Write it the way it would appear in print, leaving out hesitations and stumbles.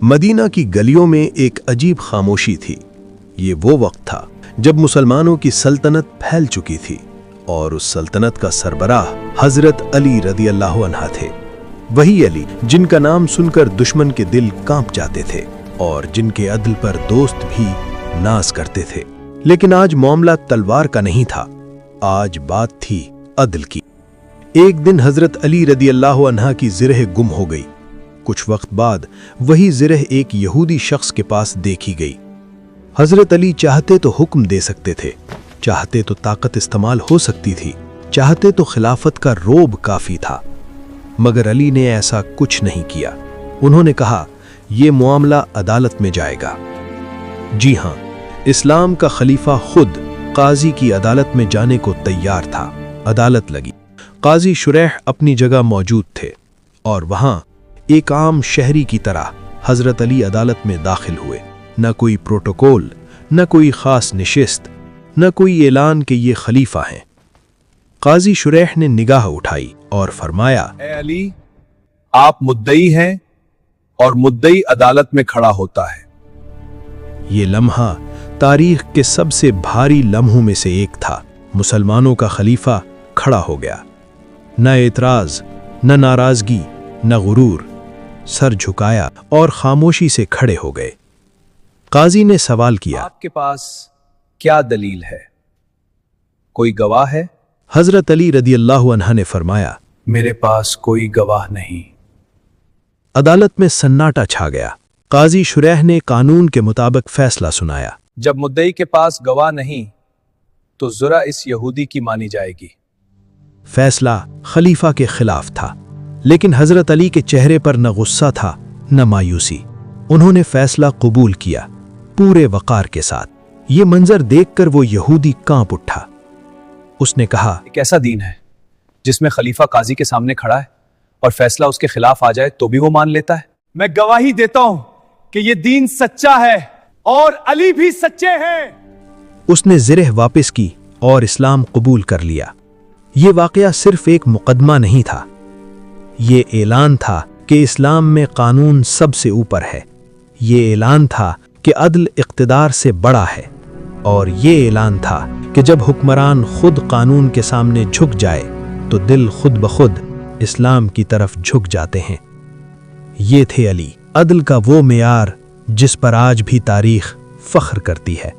مدینہ کی گلیوں میں ایک عجیب خاموشی تھی۔ یہ وہ وقت تھا جب مسلمانوں کی سلطنت پھیل چکی تھی اور اس سلطنت کا سربراہ حضرت علی رضی اللہ عنہ تھے۔ وہی علی جن کا نام سن کر دشمن کے دل کانپ جاتے تھے اور جن کے عدل پر دوست بھی ناز کرتے تھے۔ لیکن آج معاملہ تلوار کا نہیں تھا، آج بات تھی عدل کی۔ ایک دن حضرت علی رضی اللہ عنہ کی زرہ گم ہو گئی۔ کچھ وقت بعد وہی زرہ ایک یہودی شخص کے پاس دیکھی گئی۔ حضرت علی چاہتے تو حکم دے سکتے تھے، چاہتے تو طاقت استعمال ہو سکتی تھی، چاہتے تو خلافت کا روب کافی تھا، مگر علی نے ایسا کچھ نہیں کیا۔ انہوں نے کہا، یہ معاملہ عدالت میں جائے گا۔ جی ہاں، اسلام کا خلیفہ خود قاضی کی عدالت میں جانے کو تیار تھا۔ عدالت لگی۔ قاضی شریح اپنی جگہ موجود تھے اور وہاں ایک عام شہری کی طرح حضرت علی عدالت میں داخل ہوئے۔ نہ کوئی پروٹوکول، نہ کوئی خاص نشست، نہ کوئی اعلان کہ یہ خلیفہ ہیں۔ قاضی شریح نے نگاہ اٹھائی اور فرمایا، اے علی، آپ مدعی ہیں اور مدعی عدالت میں کھڑا ہوتا ہے۔ یہ لمحہ تاریخ کے سب سے بھاری لمحوں میں سے ایک تھا۔ مسلمانوں کا خلیفہ کھڑا ہو گیا۔ نہ اعتراض، نہ ناراضگی، نہ غرور، سر جھکایا اور خاموشی سے کھڑے ہو گئے۔ قاضی نے سوال کیا، آپ کے پاس کیا دلیل ہے؟ کوئی گواہ ہے؟ حضرت علی رضی اللہ عنہ نے فرمایا، میرے پاس کوئی گواہ نہیں۔ عدالت میں سناٹا چھا گیا۔ قاضی شریح نے قانون کے مطابق فیصلہ سنایا۔ جب مدعی کے پاس گواہ نہیں تو ذرا اس یہودی کی مانی جائے گی۔ فیصلہ خلیفہ کے خلاف تھا، لیکن حضرت علی کے چہرے پر نہ غصہ تھا نہ مایوسی۔ انہوں نے فیصلہ قبول کیا، پورے وقار کے ساتھ۔ یہ منظر دیکھ کر وہ یہودی کانپ اٹھا۔ اس نے کہا، ایک ایسا دین ہے جس میں خلیفہ قاضی کے سامنے کھڑا ہے اور فیصلہ اس کے خلاف آ جائے تو بھی وہ مان لیتا ہے؟ میں گواہی دیتا ہوں کہ یہ دین سچا ہے اور علی بھی سچے ہیں۔ اس نے زرہ واپس کی اور اسلام قبول کر لیا۔ یہ واقعہ صرف ایک مقدمہ نہیں تھا، یہ اعلان تھا کہ اسلام میں قانون سب سے اوپر ہے۔ یہ اعلان تھا کہ عدل اقتدار سے بڑا ہے، اور یہ اعلان تھا کہ جب حکمران خود قانون کے سامنے جھک جائے تو دل خود بخود اسلام کی طرف جھک جاتے ہیں۔ یہ تھے علی، عدل کا وہ معیار جس پر آج بھی تاریخ فخر کرتی ہے۔